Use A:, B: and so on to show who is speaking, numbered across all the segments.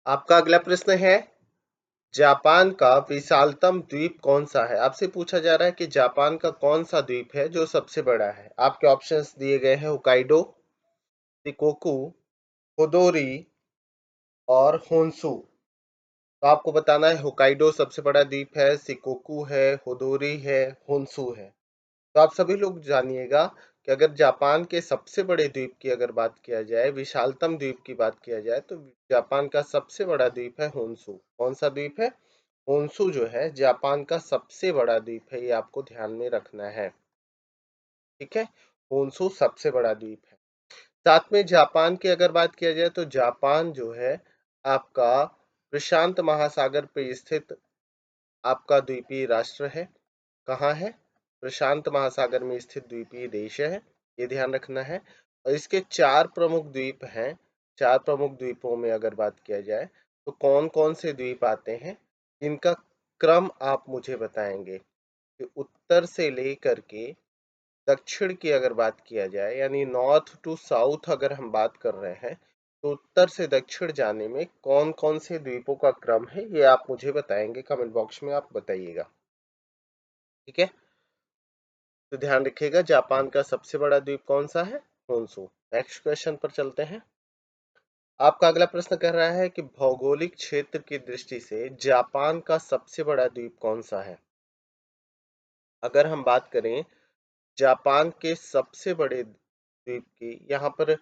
A: आपका अगला प्रश्न है, जापान का विशालतम द्वीप कौन सा है? आपसे पूछा जा रहा है कि जापान का कौन सा द्वीप है जो सबसे बड़ा है। आपके ऑप्शंस दिए गए हैं होकाइडो, शिकोकू, होदोरी और होन्शु। तो आपको बताना है होकाइडो सबसे बड़ा द्वीप है, शिकोकू है, होदोरी है, होन्शु है। तो आप सभी लोग जानिएगा कि अगर जापान के सबसे बड़े द्वीप की अगर बात किया जाए, विशालतम द्वीप की बात किया जाए, तो जापान का सबसे बड़ा द्वीप है होन्शु। कौन सा द्वीप है? होन्शु जो है जापान का सबसे बड़ा द्वीप है, ये आपको ध्यान में रखना है। ठीक है, होन्शु सबसे बड़ा द्वीप है। साथ में जापान की अगर बात किया जाए तो जापान जो है आपका प्रशांत महासागर पे स्थित आपका द्वीपीय राष्ट्र है। कहाँ है? प्रशांत महासागर में स्थित द्वीपीय देश है, ये ध्यान रखना है। और इसके 4 प्रमुख द्वीप हैं। 4 प्रमुख द्वीपों में अगर बात किया जाए तो कौन कौन से द्वीप आते हैं, इनका क्रम आप मुझे बताएंगे कि उत्तर से लेकर के दक्षिण की अगर बात किया जाए, यानी नॉर्थ टू साउथ अगर हम बात कर रहे हैं, तो उत्तर से दक्षिण जाने में कौन कौन से द्वीपों का क्रम है, ये आप मुझे बताएंगे। कमेंट बॉक्स में आप बताइएगा। ठीक है, तो ध्यान रखिएगा जापान का सबसे बड़ा द्वीप कौन सा है? होन्शु। नेक्स्ट क्वेश्चन पर चलते हैं। आपका अगला प्रश्न कह रहा है कि भौगोलिक क्षेत्र की दृष्टि से जापान का सबसे बड़ा द्वीप कौन सा है? अगर हम बात करें जापान के सबसे बड़े द्वीप की, यहाँ पर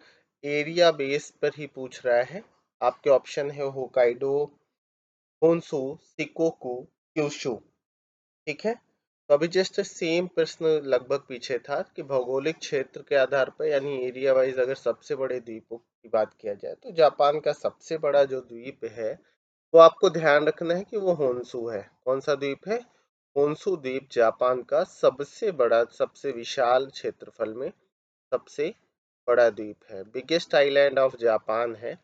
A: एरिया बेस पर ही पूछ रहा है। आपके ऑप्शन है होकाइडो, होन्शु, शिकोकू, क्यूशु। ठीक है, तो अभी जस्ट सेम प्रश्न लगभग पीछे था कि भौगोलिक क्षेत्र के आधार पर यानी एरिया वाइज अगर सबसे बड़े द्वीपों की बात किया जाए तो जापान का सबसे बड़ा जो द्वीप है वो आपको ध्यान रखना है कि वो होन्शु है। कौन सा द्वीप है? होन्शु द्वीप जापान का सबसे बड़ा, सबसे विशाल क्षेत्रफल में सबसे बड़ा द्वीप है, बिगेस्ट आइलैंड ऑफ जापान है।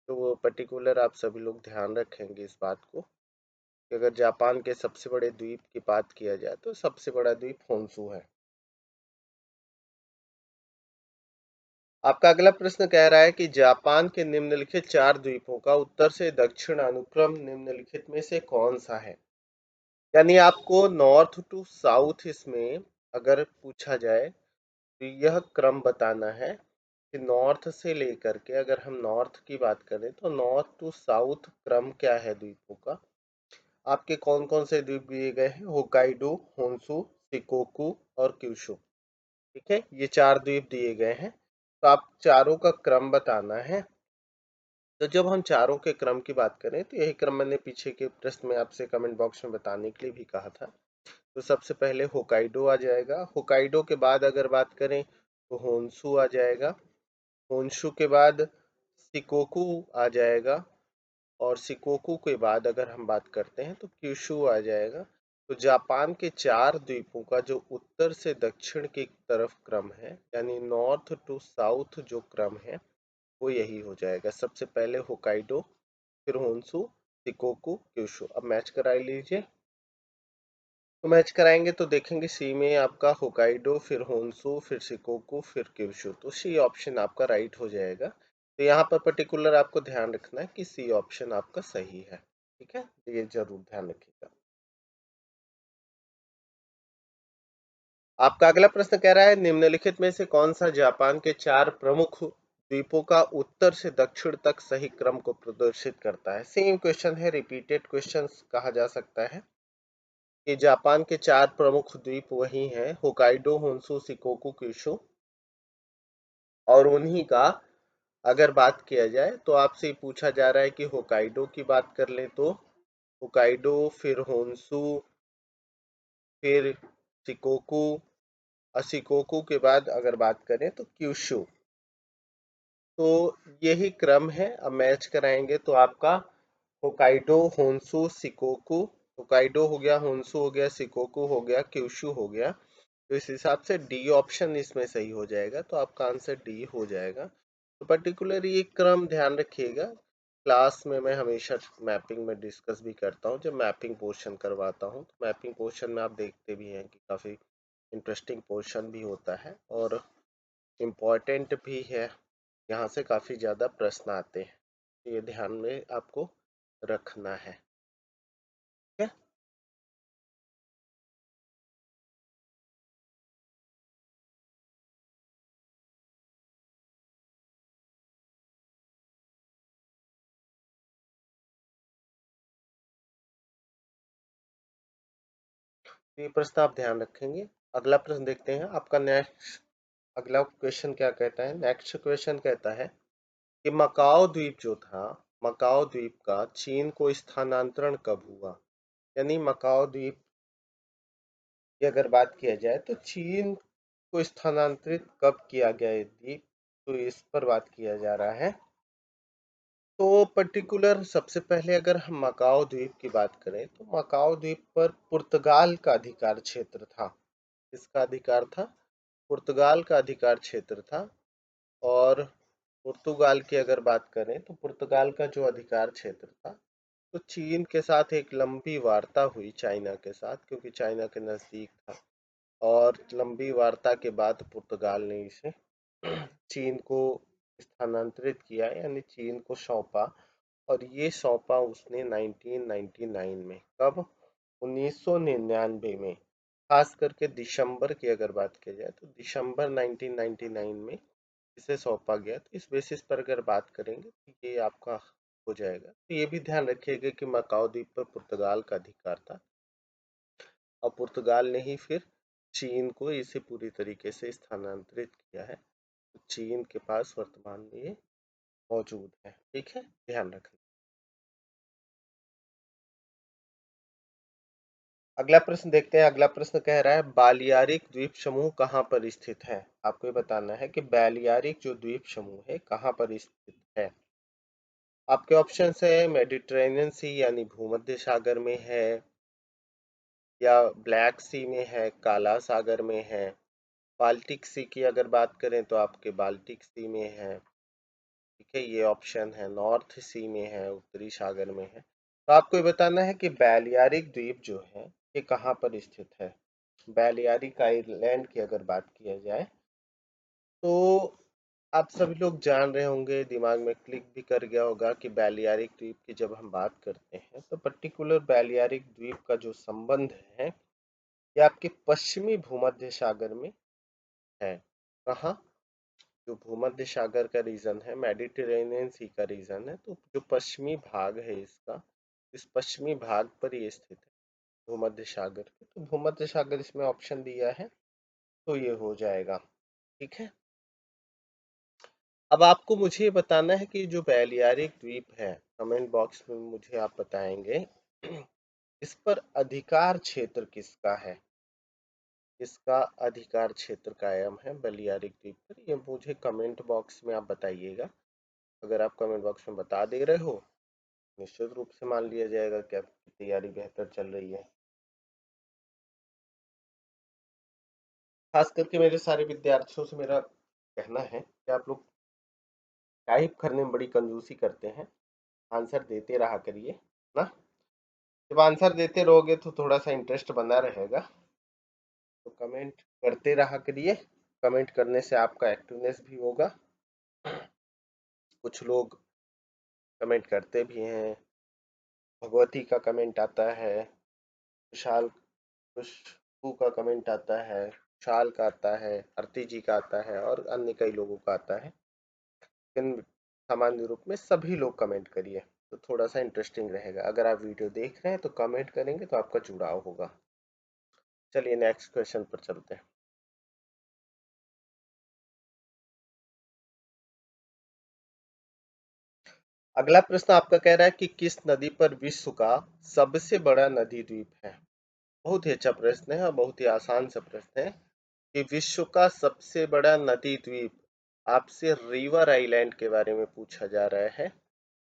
A: तो वो पर्टिकुलर आप सभी लोग ध्यान रखेंगे इस बात को कि अगर जापान के सबसे बड़े द्वीप की बात किया जाए तो सबसे बड़ा द्वीप होन्शु है। आपका अगला प्रश्न कह रहा है कि जापान के निम्नलिखित 4 द्वीपों का उत्तर से दक्षिण अनुक्रम निम्नलिखित में से कौन सा है? यानी आपको नॉर्थ टू साउथ इसमें अगर पूछा जाए तो यह क्रम बताना है कि नॉर्थ से लेकर के, अगर हम नॉर्थ की बात करें तो नॉर्थ टू साउथ क्रम क्या है द्वीपों का। आपके कौन कौन से द्वीप दिए गए हैं? होकाइडो, होन्शु, शिकोकू और क्यूशु। ठीक है, ये 4 द्वीप दिए गए हैं, तो आप चारों का क्रम बताना है। तो जब हम चारों के क्रम की बात करें तो यही क्रम मैंने पीछे के प्रश्न में आपसे कमेंट बॉक्स में बताने के लिए भी कहा था। तो सबसे पहले होकाइडो आ जाएगा, होकाइडो के बाद अगर बात करें तो होन्शु आ जाएगा, होन्शु के बाद शिकोकू आ जाएगा, और शिकोकू के बाद अगर हम बात करते हैं तो क्यूशु आ जाएगा। तो जापान के 4 द्वीपों का जो उत्तर से दक्षिण की तरफ क्रम है, यानी नॉर्थ टू साउथ जो क्रम है, वो यही हो जाएगा। सबसे पहले होकाइडो, फिर होन्शु, शिकोकू, क्यूशु। अब मैच करा लीजिए। तो मैच कराएंगे तो देखेंगे सी में आपका होकाइडो, फिर होन्शु, फिर शिकोकू, फिर क्यूशु, तो सी ऑप्शन आपका राइट हो जाएगा। तो यहाँ पर पर्टिकुलर आपको ध्यान रखना है कि सी ऑप्शन आपका सही है। ठीक है, तो ये जरूर ध्यान रखिएगा। आपका अगला प्रश्न कह रहा है निम्नलिखित में से कौन सा जापान के 4 प्रमुख द्वीपों का उत्तर से दक्षिण तक सही क्रम को प्रदर्शित करता है? सेम क्वेश्चन है, रिपीटेड क्वेश्चन कहा जा सकता है कि जापान के 4 प्रमुख द्वीप वही हैं होकाइडो, होन्शु, शिकोकू, क्यूशु, और उन्हीं का अगर बात किया जाए तो आपसे पूछा जा रहा है कि होकाइडो की बात कर ले तो होकाइडो, फिर होन्शु, फिर शिकोकू, और शिकोकू के बाद अगर बात करें तो क्यूशु। तो यही क्रम है। अब मैच कराएंगे तो आपका होकाइडो, होन्शु, शिकोकू, होकाइडो हो गया, होन्शु हो गया, शिकोकू हो गया, क्यूशु हो गया। तो इस हिसाब से डी ऑप्शन इसमें सही हो जाएगा, तो आपका आंसर डी हो जाएगा। तो पर्टिकुलर ये क्रम ध्यान रखिएगा। क्लास में मैं हमेशा मैपिंग में डिस्कस भी करता हूँ, जब मैपिंग पोर्शन करवाता हूँ तो मैपिंग पोर्शन में आप देखते भी हैं कि काफ़ी इंटरेस्टिंग पोर्शन भी होता है और इम्पॉर्टेंट भी है। यहाँ से काफ़ी ज़्यादा प्रश्न आते हैं, तो ये ध्यान में आपको रखना है। ठीक है? तो ये प्रश्न आप ध्यान रखेंगे। अगला प्रश्न देखते हैं आपका नेक्स्ट। अगला क्वेश्चन क्या कहता है? नेक्स्ट क्वेश्चन कहता है कि मकाओ द्वीप जो था, मकाओ द्वीप का चीन को स्थानांतरण कब हुआ? यानी मकाओ द्वीप की अगर बात किया जाए तो चीन को स्थानांतरित कब किया गया ये द्वीप, तो इस पर बात किया जा रहा है। तो पर्टिकुलर सबसे पहले अगर हम मकाओ द्वीप की बात करें तो मकाओ द्वीप पर पुर्तगाल का अधिकार क्षेत्र था। किसका अधिकार था? पुर्तगाल का अधिकार क्षेत्र था। और पुर्तगाल की अगर बात करें तो पुर्तगाल का जो अधिकार क्षेत्र था, तो चीन के साथ एक लंबी वार्ता हुई, चाइना के साथ, क्योंकि चाइना के नज़दीक था। और लंबी वार्ता के बाद पुर्तगाल ने इसे चीन को स्थानांतरित किया, यानी चीन को सौंपा। और ये सौंपा उसने 1999 में। कब? 1999 में। खास करके दिसंबर की अगर बात की जाए तो दिसंबर 1999 में इसे सौंपा गया। तो इस बेसिस पर अगर बात करेंगे तो ये आपका हो जाएगा। तो ये भी ध्यान रखिएगा कि मकाओ द्वीप पर पुर्तगाल का अधिकार था और पुर्तगाल ने ही फिर चीन को इसे पूरी तरीके से स्थानांतरित किया है। तो चीन के पास वर्तमान में ये मौजूद है। ठीक है, ध्यान रखना। अगला प्रश्न देखते हैं। अगला प्रश्न कह रहा है बालियारिक द्वीप समूह कहाँ पर स्थित है? आपको ये बताना है कि बालियारिक जो द्वीप समूह है कहाँ पर स्थित है। आपके ऑप्शन है मेडिटेरेनियन सी यानी भूमध्य सागर में है, या ब्लैक सी में है, काला सागर में है, बाल्टिक सी की अगर बात करें तो आपके बाल्टिक सी में है। ठीक है, ये ऑप्शन है। नॉर्थ सी में है, उत्तरी सागर में है। तो आपको ये बताना है कि बैलियारिक द्वीप जो है ये कहाँ पर स्थित है। बैलियारिक आइलैंड की अगर बात किया जाए तो आप सभी लोग जान रहे होंगे, दिमाग में क्लिक भी कर गया होगा कि बैलियारिक द्वीप की जब हम बात करते हैं तो पर्टिकुलर बैलियारिक द्वीप का जो संबंध है ये आपके पश्चिमी भूमध्य सागर में है। कहाँ? जो भूमध्य सागर का रीजन है, मेडिटेरेनियन सी का रीजन है, तो जो पश्चिमी भाग है इसका, इस पश्चिमी भाग पर ये स्थित है भूमध्य सागर के। तो भूमध्य सागर इसमें ऑप्शन दिया है, तो ये हो जाएगा। ठीक है। अब आपको मुझे बताना है कि जो बैलियारिक द्वीप है, कमेंट बॉक्स में मुझे आप बताएंगे इस पर अधिकार क्षेत्र किसका है। इसका अधिकार क्षेत्र कायम है बलियारिक द्वीप पर, ये मुझे कमेंट बॉक्स में आप बताइएगा। अगर आप कमेंट बॉक्स में बता दे रहे हो, निश्चित रूप से मान लिया जाएगा कि आपकी तैयारी बेहतर चल रही है। खास करके मेरे सारे विद्यार्थियों से मेरा कहना है कि आप लोग टाइप करने में बड़ी कंजूसी करते हैं, आंसर देते रहा करिए ना। जब आंसर देते रहोगे तो थोड़ा सा इंटरेस्ट बना रहेगा। तो कमेंट करते रहा करिए। कमेंट करने से आपका एक्टिवनेस भी होगा। कुछ लोग कमेंट करते भी हैं। भगवती का कमेंट आता है, विशाल, खुशबू का कमेंट आता है, विशाल का आता है, आरती जी का आता है और अन्य कई लोगों का आता है। लेकिन सामान्य रूप में सभी लोग कमेंट करिए तो थोड़ा सा इंटरेस्टिंग रहेगा। अगर आप वीडियो देख रहे हैं तो कमेंट करेंगे तो आपका जुड़ाव होगा। चलिए नेक्स्ट क्वेश्चन पर चलते हैं। अगला प्रश्न आपका कह रहा है कि किस नदी पर विश्व का सबसे बड़ा नदी द्वीप है। बहुत ही अच्छा प्रश्न है और बहुत ही आसान सा प्रश्न है कि विश्व का सबसे बड़ा नदी द्वीप, आपसे रिवर आइलैंड के बारे में पूछा जा रहा है।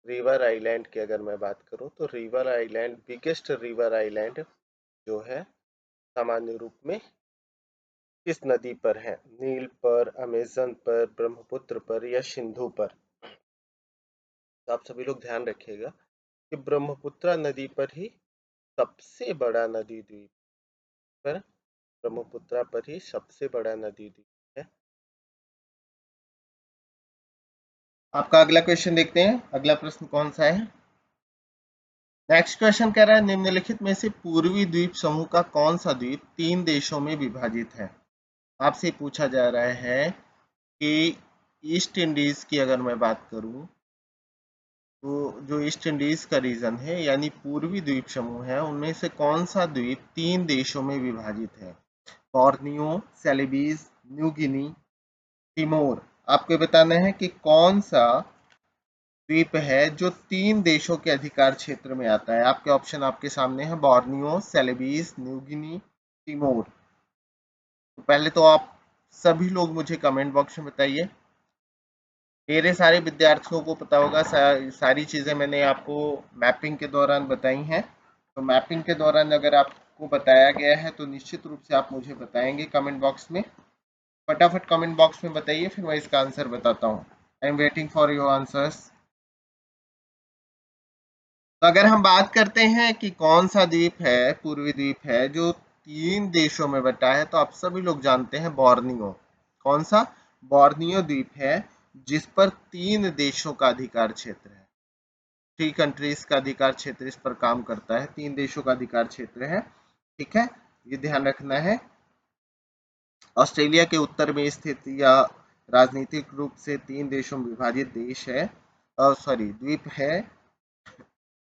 A: रिवर आइलैंड की अगर मैं बात करूं तो river island, biggest river island जो है सामान्य रूप में किस नदी पर है? नील पर, अमेजन पर, ब्रह्मपुत्र पर या सिंधु पर? तो आप सभी लोग ध्यान रखिएगा कि ब्रह्मपुत्र नदी पर ही सबसे बड़ा नदी द्वीप पर, ब्रह्मपुत्र पर ही सबसे बड़ा नदी द्वीप है। आपका अगला क्वेश्चन देखते हैं। अगला प्रश्न कौन सा है? नेक्स्ट क्वेश्चन कह रहा है निम्नलिखित में से पूर्वी द्वीप समूह का कौन सा द्वीप 3 देशों में विभाजित है। आपसे पूछा जा रहा है कि ईस्ट इंडीज की अगर मैं बात करूं तो जो ईस्ट इंडीज का रीजन है यानी पूर्वी द्वीप समूह है उनमें से कौन सा द्वीप 3 देशों में विभाजित है। Borneo, Celebes, New Guinea, Timor. आपको बताना है कि कौन सा द्वीप है जो 3 देशों के अधिकार क्षेत्र में आता है। आपके ऑप्शन आपके सामने है Borneo, Celebes, New Guinea, Timor. तो पहले तो आप सभी लोग मुझे कमेंट बॉक्स में बताइए। मेरे सारे विद्यार्थियों को पता होगा सारी चीजें मैंने आपको मैपिंग के दौरान बताई हैं। तो मैपिंग के दौरान अगर आपको बताया गया है तो निश्चित रूप से आप मुझे बताएंगे कमेंट बॉक्स में। फटाफट कमेंट बॉक्स में बताइए, फिर मैं इसका आंसर बताता हूँ। I am waiting for your answers. तो अगर हम बात करते हैं कि कौन सा द्वीप है, पूर्वी द्वीप है जो 3 देशों में बटा है, तो आप सभी लोग जानते हैं बोर्नियो। कौन सा? बोर्नियो द्वीप है जिस पर 3 देशों का अधिकार क्षेत्र है। 3 कंट्रीज का अधिकार क्षेत्र इस पर काम करता है, 3 देशों का अधिकार क्षेत्र है। ठीक है, ये ध्यान रखना है। ऑस्ट्रेलिया के उत्तर में स्थित या राजनीतिक रूप से 3 देशों में विभाजित देश है, सॉरी द्वीप है।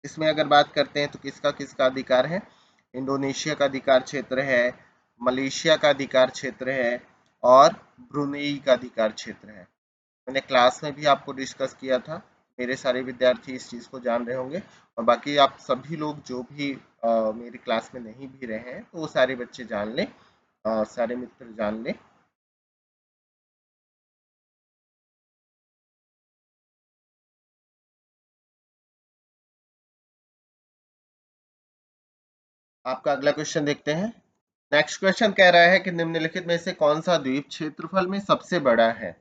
A: इसमें अगर बात करते हैं तो किसका किसका अधिकार है। इंडोनेशिया का अधिकार क्षेत्र है, मलेशिया का अधिकार क्षेत्र है और ब्रुनेई का अधिकार क्षेत्र है। मैंने क्लास में भी आपको डिस्कस किया था। मेरे सारे विद्यार्थी इस चीज़ को जान रहे होंगे और बाकी आप सभी लोग जो भी मेरी क्लास में नहीं भी रहे हैं तो वो सारे बच्चे जान लें, सारे मित्र जान लें। आपका अगला क्वेश्चन देखते हैं। नेक्स्ट क्वेश्चन कह रहा है कि निम्नलिखित में से कौन सा द्वीप क्षेत्रफल में सबसे बड़ा है।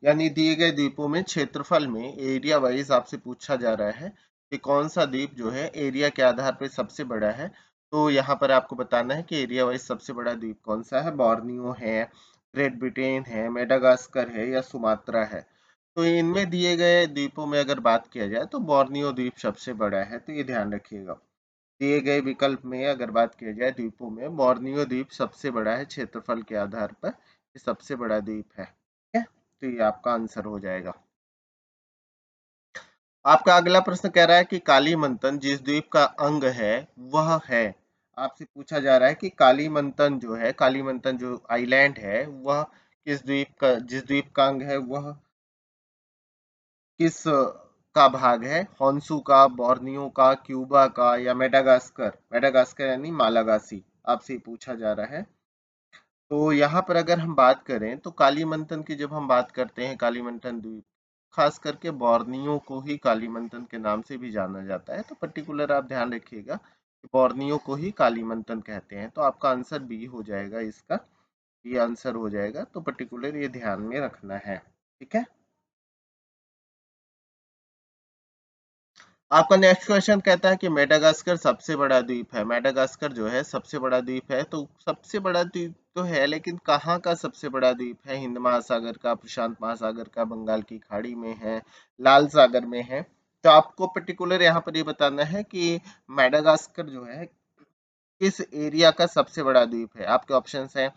A: यानी दिए गए द्वीपों में क्षेत्रफल में एरिया वाइज आपसे पूछा जा रहा है कि कौन सा द्वीप जो है एरिया के आधार पर सबसे बड़ा है। तो यहाँ पर आपको बताना है कि एरिया वाइज सबसे बड़ा द्वीप कौन सा है। बॉर्नियो है, ग्रेट ब्रिटेन है, मेडागास्कर है या सुमात्रा है। तो इनमें दिए गए द्वीपों में अगर बात किया जाए तो बॉर्नियो द्वीप सबसे बड़ा है, तो ये ध्यान रखिएगा। दिए गए विकल्प में अगर बात की जाए द्वीपों में बोर्नियो द्वीप सबसे बड़ा है क्षेत्रफल के आधार पर, ये सबसे बड़ा द्वीप है। ठीक है, तो ये आपका आंसर हो जाएगा। आपका अगला प्रश्न कह रहा है कि कालीमंथन जिस द्वीप का अंग है वह है। आपसे पूछा जा रहा है कि कालीमंथन जो है, कालीमंथन जो आइलैंड है वह किस द्वीप का, जिस द्वीप का अंग है वह किस का भाग है। हॉन्सू का, बोर्नियो का, क्यूबा का या मेडागास्कर। मेडागास्कर यानी मालागासी आपसे पूछा जा रहा है। तो यहाँ पर अगर हम बात करें तो कालीमंथन की जब हम बात करते हैं, कालीमंथन द्वीप खास करके बोर्नियो को ही कालीमंथन के नाम से भी जाना जाता है। तो पर्टिकुलर आप ध्यान रखिएगा कि बोर्नियो को ही कालीमंथन कहते हैं। तो आपका आंसर बी हो जाएगा, इसका ये आंसर हो जाएगा। तो पर्टिकुलर ये ध्यान में रखना है। ठीक है, आपका नेक्स्ट क्वेश्चन कहता है कि मेडागास्कर सबसे बड़ा द्वीप है। मेडागास्कर जो है सबसे बड़ा द्वीप है, तो सबसे बड़ा द्वीप तो है लेकिन कहाँ का सबसे बड़ा द्वीप है। हिंद महासागर का, प्रशांत महासागर का, बंगाल की खाड़ी में है, लाल सागर में है। तो आपको पर्टिकुलर यहाँ पर ये बताना है कि मेडागास्कर जो है किस एरिया का सबसे बड़ा द्वीप है। आपके ऑप्शंस हैं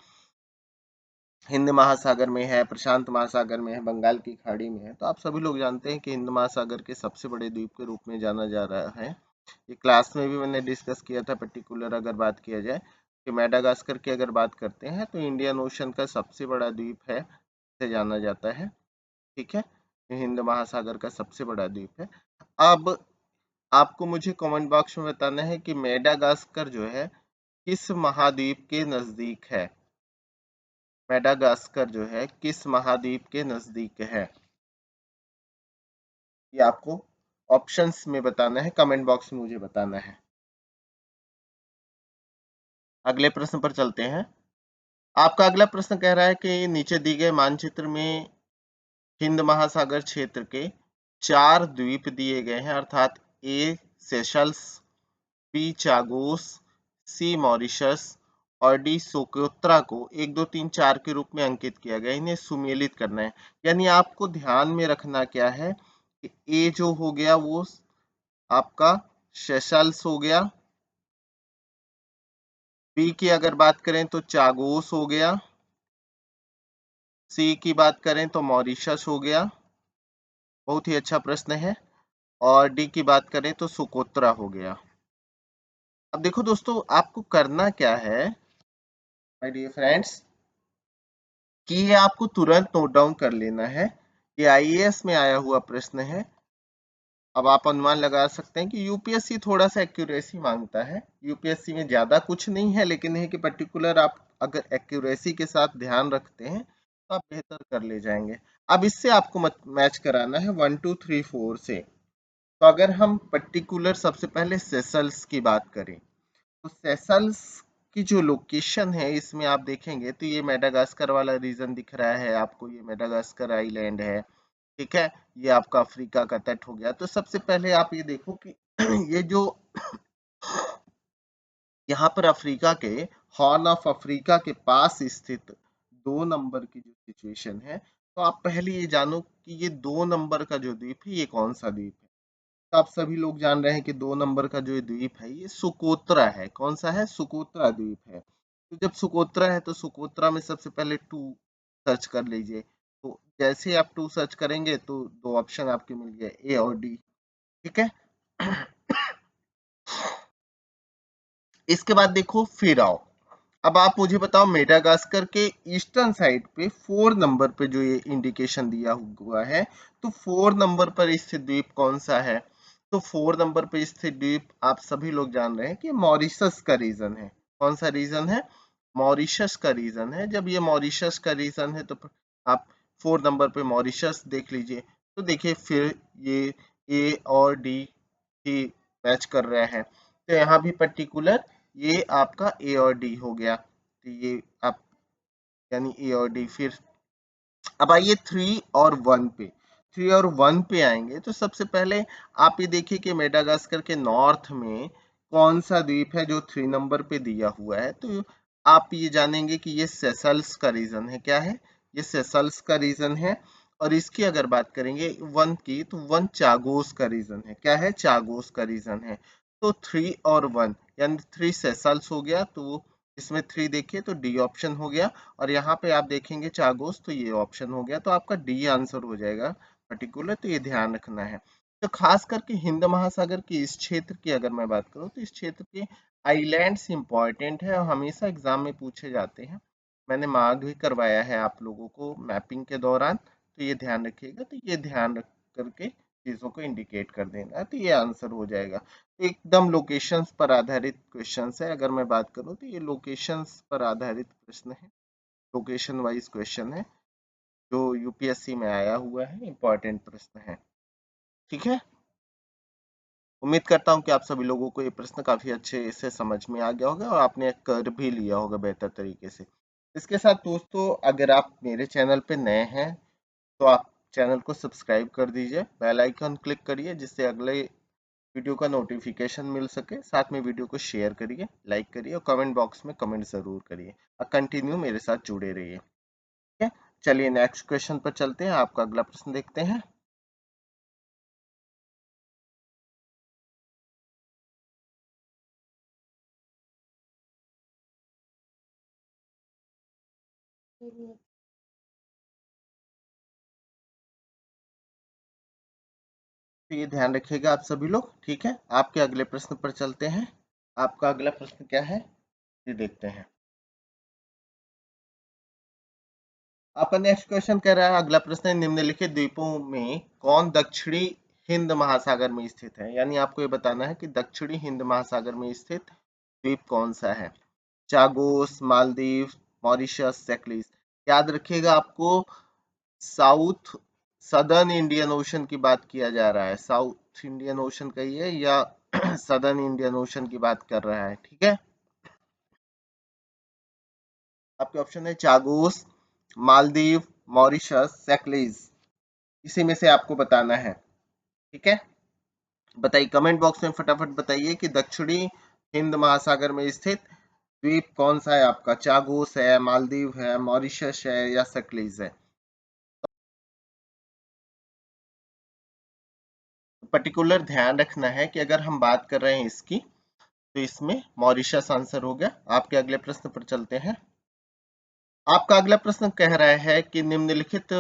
A: हिंद महासागर में है, प्रशांत महासागर में है, बंगाल की खाड़ी में है। तो आप सभी लोग जानते हैं कि हिंद महासागर के सबसे बड़े द्वीप के रूप में जाना जा रहा है। ये क्लास में भी मैंने डिस्कस किया था। पर्टिकुलर अगर बात किया जाए कि मेडागास्कर की अगर बात करते हैं तो इंडियन ओशन का सबसे बड़ा द्वीप है, से जाना जाता है। ठीक है, ये हिंद महासागर का सबसे बड़ा द्वीप है। अब आपको मुझे कमेंट बॉक्स में बताना है कि मेडागास्कर जो है किस महाद्वीप के नजदीक है। मेडागास्कर जो है किस महाद्वीप के नजदीक है, ये आपको ऑप्शंस में बताना है, कमेंट बॉक्स में मुझे बताना है। अगले प्रश्न पर चलते हैं। आपका अगला प्रश्न कह रहा है कि नीचे दी गए मानचित्र में हिंद महासागर क्षेत्र के 4 द्वीप दिए गए हैं, अर्थात ए सेशल्स, बी चागोस, सी मॉरिशस और डी सोकोत्रा को 1 2 3 4 के रूप में अंकित किया गया। इन्हें सुमेलित करना है। यानी आपको ध्यान में रखना क्या है कि ए जो हो गया वो आपका सेशल्स हो गया। बी की अगर बात करें तो चागोस हो गया। सी की बात करें तो मॉरिशस हो गया, बहुत ही अच्छा प्रश्न है। और डी की बात करें तो सुकोत्रा हो गया। अब देखो दोस्तों, आपको करना क्या है माय डियर फ्रेंड्स, कि ये आपको तुरंत नोट डाउन कर लेना है। ये आईएएस में आया हुआ प्रश्न है। अब आप अनुमान लगा सकते हैं कि यूपीएससी थोड़ा सा एक्यूरेसी मांगता है। यूपीएससी में ज्यादा कुछ नहीं है, लेकिन है कि पर्टिकुलर आप अगर एक्यूरेसी के साथ ध्यान रखते हैं तो आप बेहतर कर ले जाएंगे। अब इससे आपको मैच कराना है 1 2 3 4 से। तो अगर हम पर्टिकुलर सबसे पहले सेसल्स की बात करें, तो सेसल्स की जो लोकेशन है इसमें आप देखेंगे तो ये मेडागास्कर वाला रीजन दिख रहा है आपको, ये मेडागास्कर आइलैंड है। ठीक है, ये आपका अफ्रीका का तट हो गया। तो सबसे पहले आप ये देखो कि ये जो यहाँ पर अफ्रीका के हॉर्न ऑफ अफ्रीका के पास स्थित 2 नंबर की जो सिचुएशन है, तो आप पहले ये जानो कि ये 2 नंबर का जो द्वीप है ये कौन सा द्वीप है। तो आप सभी लोग जान रहे हैं कि 2 नंबर का जो द्वीप है ये सुकोत्रा है। कौन सा है? सुकोत्रा द्वीप है। तो जब सुकोत्रा है तो सुकोत्रा में सबसे पहले टू सर्च कर लीजिए। तो जैसे ही आप टू सर्च करेंगे तो 2 ऑप्शन आपके मिल गए, ए और डी। ठीक है। इसके बाद देखो, फिर आओ, अब आप मुझे बताओ मेडागास्कर के ईस्टर्न साइड पे 4 नंबर पे जो ये इंडिकेशन दिया हुआ है, तो 4 नंबर पर स्थित द्वीप कौन सा है? तो 4 नंबर पे स्थित द्वीप आप सभी लोग जान रहे हैं कि मॉरिशस का रीजन है। कौन सा रीजन है? मॉरिशस का रीजन है। जब ये मॉरिशस का रीजन है तो आप 4 नंबर पे मॉरिशस देख लीजिए। तो देखिए फिर ये ए और डी ही मैच कर रहे हैं। तो यहाँ भी पर्टिकुलर ये आपका ए और डी हो गया। तो ये आप यानी ए और डी। फिर अब आइए 3 और 1 पे। 3 और 1 पे आएंगे तो सबसे पहले आप ये देखिए कि मेडागास्कर के नॉर्थ में कौन सा द्वीप है जो 3 नंबर पे दिया हुआ है। तो आप ये जानेंगे कि ये सेसल्स का रीजन है। क्या है? ये सेसल्स का रीजन है। और इसकी अगर बात करेंगे 1 की, तो 1 चागोस का रीजन है। क्या है? चागोस का रीजन है। तो 3 और 1 यानी 3 सेसल्स हो गया, तो इसमें 3 देखिए तो डी ऑप्शन हो गया। और यहाँ पे आप देखेंगे चागोस, तो ये ऑप्शन हो गया। तो आपका डी आंसर हो जाएगा पर्टिकुलर। तो ये ध्यान रखना है। तो खास करके हिंद महासागर के इस क्षेत्र की अगर मैं बात करूँ तो इस क्षेत्र के आइलैंड्स इंपॉर्टेंट है और हमेशा एग्जाम में पूछे जाते हैं। मैंने मार्क भी करवाया है आप लोगों को मैपिंग के दौरान, तो ये ध्यान रखिएगा। तो ये ध्यान रख करके चीजों को इंडिकेट कर देना है, तो ये आंसर हो जाएगा। एकदम लोकेशंस पर आधारित क्वेश्चंस है। अगर मैं बात करूं तो ये लोकेशंस पर आधारित प्रश्न है, लोकेशन वाइज क्वेश्चन है जो यूपीएससी में आया हुआ है, इंपॉर्टेंट प्रश्न है। ठीक है, उम्मीद करता हूं कि आप सभी लोगों को ये प्रश्न काफी अच्छे से समझ में आ गया होगा और आपने कर भी लिया होगा बेहतर तरीके से। इसके साथ दोस्तों, अगर आप मेरे चैनल पे नए हैं तो आप चैनल को सब्सक्राइब कर दीजिए, बेल आइकन क्लिक करिए जिससे अगले वीडियो का नोटिफिकेशन मिल सके। साथ में वीडियो को शेयर करिए, लाइक करिए और कमेंट बॉक्स में कमेंट जरूर करिए और कंटिन्यू मेरे साथ जुड़े रहिए। ठीक है, चलिए नेक्स्ट क्वेश्चन पर चलते हैं। आपका अगला प्रश्न देखते हैं। तो ये ध्यान रखिएगा आप सभी लोग। ठीक है, आपके अगले प्रश्न पर चलते हैं। आपका अगला प्रश्न क्या है ये देखते हैं। आपका नेक्स्ट क्वेश्चन कह रहा है, अगला प्रश्न है, निम्नलिखित द्वीपों में कौन दक्षिणी हिंद महासागर में स्थित है? यानी आपको ये बताना है कि दक्षिणी हिंद महासागर में स्थित द्वीप कौन सा है। Chagos, Maldives, Mauritius, Seychelles. याद रखिएगा आपको साउथ सदर्न इंडियन ओशन की बात किया जा रहा है। साउथ इंडियन ओशन का ही है या सदर्न इंडियन ओशन की बात कर रहा है। ठीक है, आपके ऑप्शन है चागोस, मालदीव, मॉरिशस, सेकलिस। इसी में से आपको बताना है। ठीक है, बताइए कमेंट बॉक्स में फटाफट बताइए कि दक्षिणी हिंद महासागर में स्थित द्वीप कौन सा है आपका। चागोस है, मालदीव है, मॉरिशस है या सेकलिस है? पर्टिकुलर ध्यान रखना है कि अगर हम बात कर रहे हैं इसकी, तो इसमें मॉरिशस आंसर हो गया। आपके अगले प्रश्न पर चलते हैं। आपका अगला प्रश्न कह रहा है कि निम्नलिखित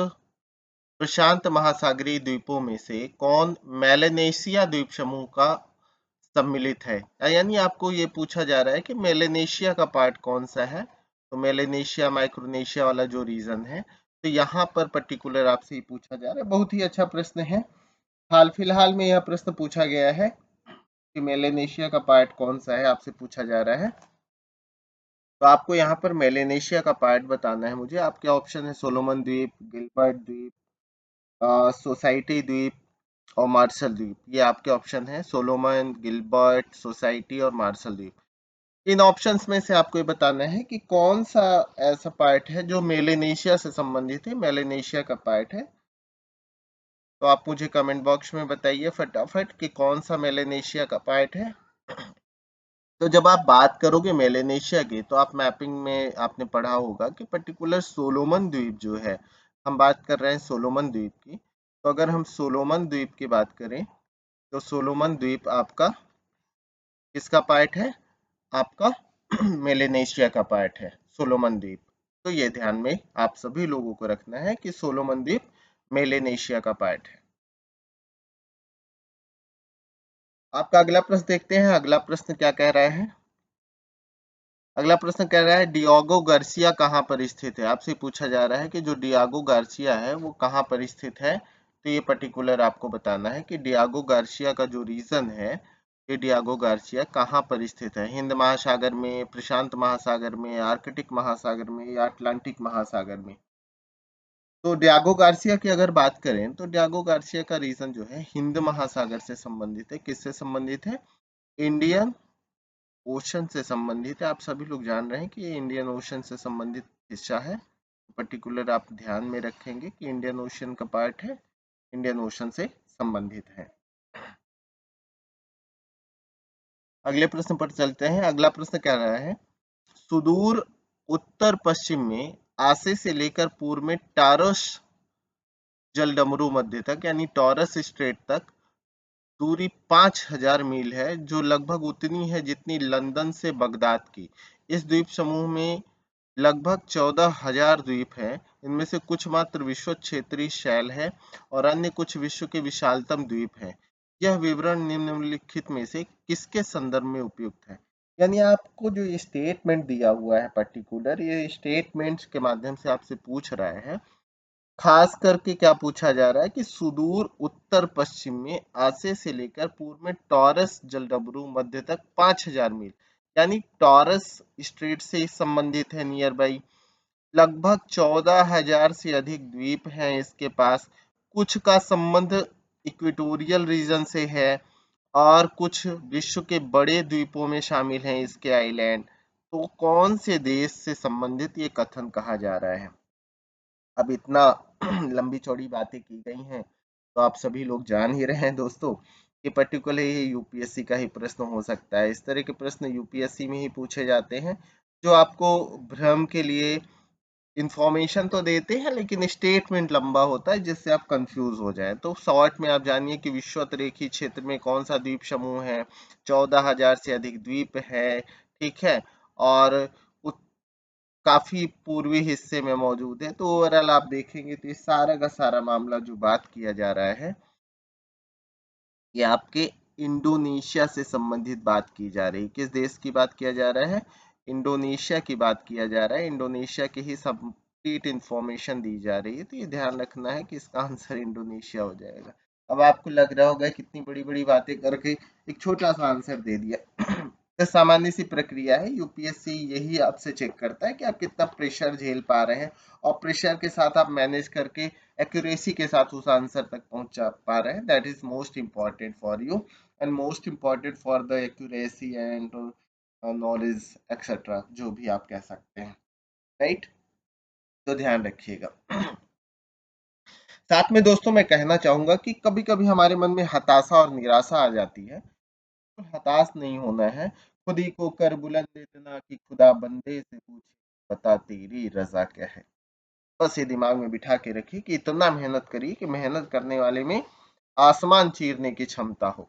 A: प्रशांत महासागरीय द्वीपों में से कौन मेलानेशिया द्वीप समूह का सम्मिलित है? यानी आपको ये पूछा जा रहा है कि मेलानेशिया का पार्ट कौन सा है। तो मेलानेशिया माइक्रोनेशिया वाला जो रीजन है, तो यहाँ पर पर्टिकुलर आपसे ये पूछा जा रहा है। बहुत ही अच्छा प्रश्न है। हाल फिलहाल में यह प्रश्न पूछा गया है कि मेलानेशिया का पार्ट कौन सा है, आपसे पूछा जा रहा है। तो आपको यहाँ पर मेलानेशिया का पार्ट बताना है मुझे। आपके ऑप्शन है सोलोमन द्वीप, गिलबर्ट द्वीप, सोसाइटी द्वीप और मार्शल द्वीप। ये आपके ऑप्शन है, सोलोमन, गिलबर्ट, सोसाइटी और मार्शल द्वीप। इन ऑप्शंस में से आपको ये बताना है कि कौन सा ऐसा पार्ट है जो मेलानेशिया से संबंधित है, मेलानेशिया का पार्ट है। तो आप मुझे कमेंट बॉक्स में बताइए फटाफट कि कौन सा मेलानेशिया का पार्ट है। तो जब आप बात करोगे मेलानेशिया की, तो आप मैपिंग में आपने पढ़ा होगा कि पर्टिकुलर सोलोमन द्वीप जो है, हम बात कर रहे हैं सोलोमन द्वीप की। तो अगर हम सोलोमन द्वीप की बात करें, तो सोलोमन द्वीप आपका किसका पार्ट है? आपका मेलानेशिया का पार्ट है सोलोमन द्वीप। तो ये ध्यान में आप सभी लोगों को रखना है कि सोलोमन द्वीप मेलानेशिया का पार्ट है। आपका अगला प्रश्न देखते हैं। अगला प्रश्न क्या कह रहा है? अगला प्रश्न कह रहा है डियागो गार्सिया कहाँ पर स्थित है? आपसे पूछा जा रहा है कि जो डियागो गार्सिया है वो कहाँ पर स्थित है। तो ये पर्टिकुलर आपको बताना है कि डियागो गार्सिया का जो रीजन है, ये डियागो गार्सिया कहाँ पर स्थित है। हिंद महासागर में, प्रशांत महासागर में, आर्कटिक महासागर में या अटलांटिक महासागर में? तो डियागो गार्सिया की अगर बात करें, तो डियागो गार्सिया का रीजन जो है हिंद महासागर से संबंधित है। किससे संबंधित है? इंडियन ओशन से संबंधित है। आप सभी लोग जान रहे हैं कि ये इंडियन ओशन से संबंधित हिस्सा है। पर्टिकुलर आप ध्यान में रखेंगे कि इंडियन ओशन का पार्ट है, इंडियन ओशन से संबंधित है। अगले प्रश्न पर चलते हैं। अगला प्रश्न क्या रहा है? सुदूर उत्तर पश्चिम में आसे से लेकर पूर्व में टारस जलडमरू मध्य तक, यानी टॉरस स्ट्रेट तक दूरी 5000 मील है, जो लगभग उतनी है जितनी लंदन से बगदाद की। इस द्वीप समूह में लगभग 14,000 द्वीप हैं। इनमें से कुछ मात्र विश्व क्षेत्रीय शैल है और अन्य कुछ विश्व के विशालतम द्वीप हैं। यह विवरण निम्नलिखित में से किसके संदर्भ में उपयुक्त है? यानी आपको जो ये स्टेटमेंट दिया हुआ है पर्टिकुलर, ये स्टेटमेंट्स के माध्यम से आपसे पूछ रहा है। खास करके क्या पूछा जा रहा है कि सुदूर उत्तर पश्चिम में आसे से लेकर पूर्व में टॉरस जलडमरू मध्य तक 5000 मील, यानी टॉरस स्ट्रेट से संबंधित है नियर बाई। लगभग 14,000 से अधिक द्वीप हैं इसके पास। कुछ का संबंध इक्वेटोरियल रीजन से है और कुछ विश्व के बड़े द्वीपों में शामिल हैं इसके आइलैंड। तो कौन से देश से संबंधित ये कथन कहा जा रहा है? अब इतना लंबी चौड़ी बातें की गई हैं, तो आप सभी लोग जान ही रहे हैं दोस्तों कि पर्टिकुलर ये यूपीएससी का ही प्रश्न हो सकता है। इस तरह के प्रश्न यूपीएससी में ही पूछे जाते हैं, जो आपको भ्रम के लिए इंफॉर्मेशन तो देते हैं, लेकिन स्टेटमेंट लंबा होता है जिससे आप कंफ्यूज हो जाए। तो शॉर्ट में आप जानिए कि विश्वत रेखीय क्षेत्र में कौन सा द्वीप समूह है, 14,000 से अधिक द्वीप है, ठीक है, और काफी पूर्वी हिस्से में मौजूद है। तो ओवरऑल आप देखेंगे तो ये सारा का सारा मामला जो बात किया जा रहा है, ये आपके इंडोनेशिया से संबंधित बात की जा रही है। किस देश की बात किया जा रहा है? इंडोनेशिया की बात किया जा रहा है। इंडोनेशिया की ही कंप्लीट इंफॉर्मेशन दी जा रही है। तो ये ध्यान रखना है कि इसका आंसर इंडोनेशिया हो जाएगा। अब आपको लग रहा होगा कितनी बड़ी बड़ी बातें करके एक छोटा सा आंसर दे दिया। तो सामान्य सी प्रक्रिया है, यूपीएससी यही आपसे चेक करता है कि आप कितना प्रेशर झेल पा रहे हैं और प्रेशर के साथ आप मैनेज करके एक्यूरेसी के साथ उस आंसर तक पहुंच पा रहे हैं। That is most important for you and most important for the accuracy and knowledge etcetera, जो भी आप कह सकते हैं, राइट? तो ध्यान रखिएगा। साथ में दोस्तों मैं कहना चाहूंगा कि कभी कभी हमारे मन में हताशा और निराशा आ जाती है। तो हताश नहीं होना है। खुद ही को कर बुलंद इतना कि खुदा बंदे से पूछे बता तेरी रजा क्या है। बस ये दिमाग में बिठा के रखिए कि इतना मेहनत करिए कि मेहनत करने वाले में आसमान चीरने की क्षमता हो।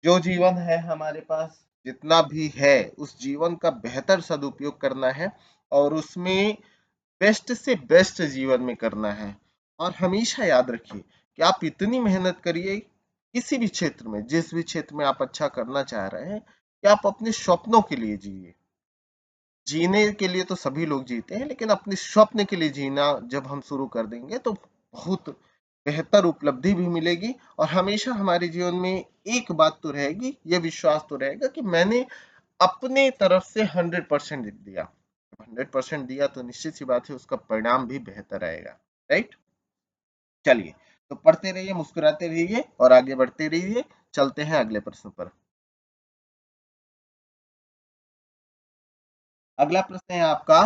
A: जो जीवन है हमारे पास, जितना भी है, उस जीवन का बेहतर सदुपयोग करना है और उसमें बेस्ट से बेस्ट जीवन में करना है। और हमेशा याद रखिए कि आप इतनी मेहनत करिए किसी भी क्षेत्र में, जिस भी क्षेत्र में आप अच्छा करना चाह रहे हैं, कि आप अपने स्वप्नों के लिए जिए। जीने के लिए तो सभी लोग जीते हैं, लेकिन अपने स्वप्न के लिए जीना जब हम शुरू कर देंगे तो बहुत बेहतर उपलब्धि भी मिलेगी। और हमेशा हमारे जीवन में एक बात तो रहेगी, ये विश्वास तो रहेगा कि मैंने अपने तरफ से 100% दिया। 100% दिया तो निश्चित सी बात है उसका परिणाम भी बेहतर आएगा। राइट? चलिए, तो पढ़ते रहिए, मुस्कुराते रहिए और आगे बढ़ते रहिए। चलते हैं अगले प्रश्न पर। अगला प्रश्न है आपका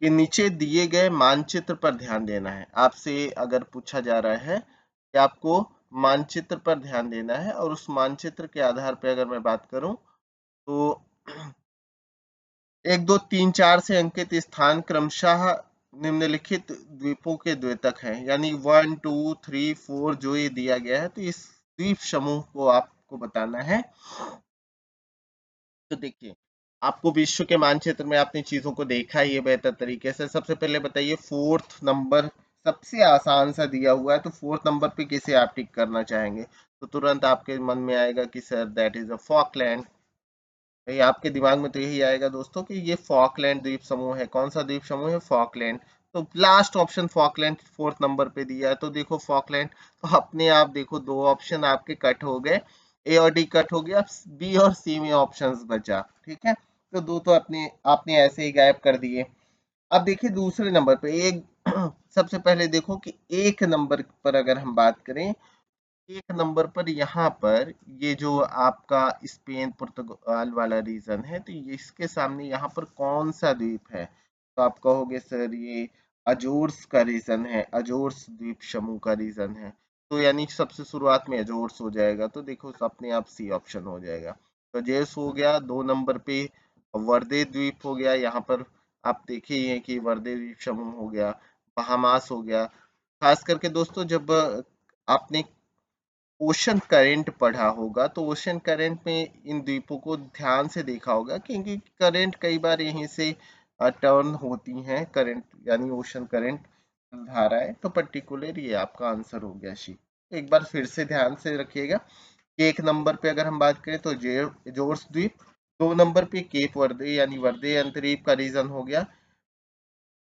A: कि नीचे दिए गए मानचित्र पर ध्यान देना है। आपसे अगर पूछा जा रहा है कि आपको मानचित्र पर ध्यान देना है और उस मानचित्र के आधार पर अगर मैं बात करूं तो 1, 2, 3, 4 से अंकित स्थान क्रमशः निम्नलिखित द्वीपों के द्योतक हैं। यानी 1, 2, 3, 4 जो ये दिया गया है, तो इस द्वीप समूह को आपको बताना है। तो देखिए, आपको विश्व के मानचित्र में आपने चीजों को देखा ही है बेहतर तरीके से। सबसे पहले बताइए, फोर्थ नंबर सबसे आसान सा दिया हुआ है, तो फोर्थ नंबर पे किसे आप टिक करना चाहेंगे? तो तुरंत आपके मन में आएगा कि sir that is a Falkland. ये आपके दिमाग में तो यही आएगा दोस्तों कि ये फॉकलैंड द्वीप समूह है। कौन सा द्वीप समूह है? फॉकलैंड। तो last option Falkland fourth number पे दिया है, तो देखो फॉकलैंड। तो अपने आप देखो दो ऑप्शन आपके कट हो गए, ए और डी कट हो गया, बी और सी में ऑप्शंस बचा। ठीक है, तो दो तो अपने आपने ऐसे ही गायब कर दिए। अब देखिए दूसरे नंबर पे एक सबसे पहले देखो कि एक नंबर पर अगर हम बात करें, एक नंबर पर यहाँ पर ये जो आपका स्पेन पुर्तगाल वाला रीजन है, तो ये इसके सामने यहाँ पर कौन सा द्वीप है? तो आप कहोगे सर ये अजोर्स का रीजन है, अजोर्स द्वीप समूह का रीजन है। तो यानी सबसे शुरुआत में अजोर्स हो जाएगा, तो देखो अपने आप सी ऑप्शन हो जाएगा। तो अजोर्स हो गया 2 नंबर पे। वर्दे द्वीप हो गया, यहाँ पर आप देखे ही हैं कि वर्दे द्वीप समूह हो गया। बहामास हो गया। खास करके दोस्तों जब आपने ओशन करंट पढ़ा होगा तो ओशन करंट में इन द्वीपों को ध्यान से देखा होगा, क्योंकि करंट कई बार यहीं से टर्न होती हैं, करंट यानी ओशन करंट धाराएं। तो पर्टिकुलर ये आपका आंसर हो गया शी। एक बार फिर से ध्यान से रखिएगा कि एक नंबर पे अगर हम बात करें तो जोर्स द्वीप, 2 नंबर पे केप वर्दे यानी वर्दे अंतरीप का रीजन हो गया,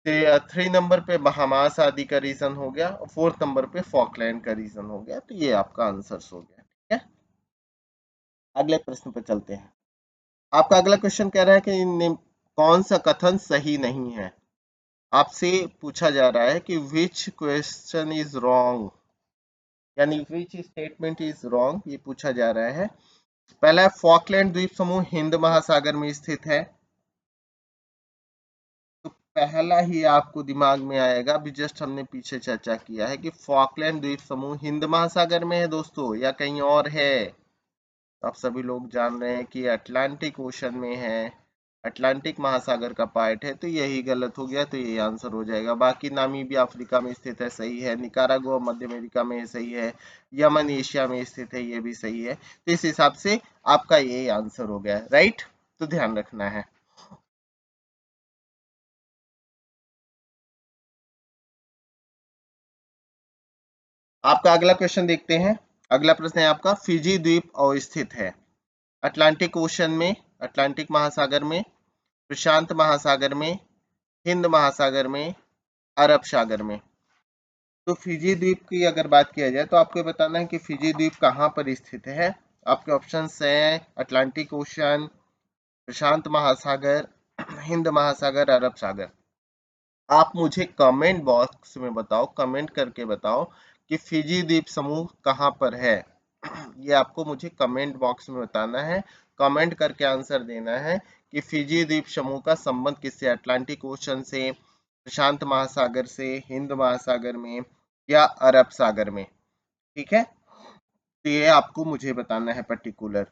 A: 3 नंबर पे बहामास आदि का रीजन हो गया और 4th नंबर पे फॉकलैंड का रीजन हो गया। तो ये आपका आंसर हो गया। ठीक है, अगले प्रश्न पर चलते हैं। आपका अगला क्वेश्चन कह रहा है कि कौन सा कथन सही नहीं है? आपसे पूछा जा रहा है कि विच क्वेश्चन इज रॉन्ग, यानी विच स्टेटमेंट इज रॉन्ग, ये पूछा जा रहा है। पहला है फॉकलैंड द्वीप समूह हिंद महासागर में स्थित है। तो पहला ही आपको दिमाग में आएगा, अभी जस्ट हमने पीछे चर्चा किया है कि फॉकलैंड द्वीप समूह हिंद महासागर में है दोस्तों, या कहीं और है? आप सभी लोग जान रहे हैं कि अटलांटिक ओशन में है, अटलांटिक महासागर का पार्ट है। तो यही गलत हो गया, तो यही आंसर हो जाएगा। बाकी नामीबिया अफ्रीका में स्थित है, सही है। निकारागुआ मध्य अमेरिका में सही है। यमन एशिया में स्थित है, ये भी सही है। तो इस हिसाब से आपका यही आंसर हो गया, राइट? तो ध्यान रखना है। आपका अगला क्वेश्चन देखते हैं। अगला प्रश्न है आपका, फिजी द्वीप अवस्थित है अटलांटिक ओशन में, अटलांटिक महासागर में, प्रशांत महासागर में, हिंद महासागर में, अरब सागर में। तो फिजी द्वीप की अगर बात किया जाए तो आपको बताना है कि फिजी द्वीप कहाँ पर स्थित है। आपके ऑप्शंस हैं अटलांटिक ओशन, प्रशांत महासागर, हिंद महासागर, अरब सागर। आप मुझे कमेंट बॉक्स में बताओ, कमेंट करके बताओ कि फिजी द्वीप समूह कहाँ पर है। ये आपको मुझे कमेंट बॉक्स में बताना है, कमेंट करके आंसर देना है कि फिजी द्वीप समूह का संबंध किससे, अटलांटिक ओशन से, प्रशांत महासागर से, हिंद महासागर में, या अरब सागर में। ठीक है, तो ये आपको मुझे बताना है पर्टिकुलर।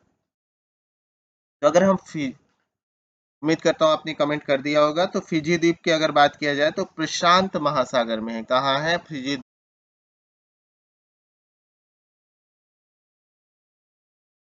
A: तो अगर हम उम्मीद करता हूँ आपने कमेंट कर दिया होगा। तो फिजी द्वीप की अगर बात किया जाए तो प्रशांत महासागर में है। कहाँ है? फिजी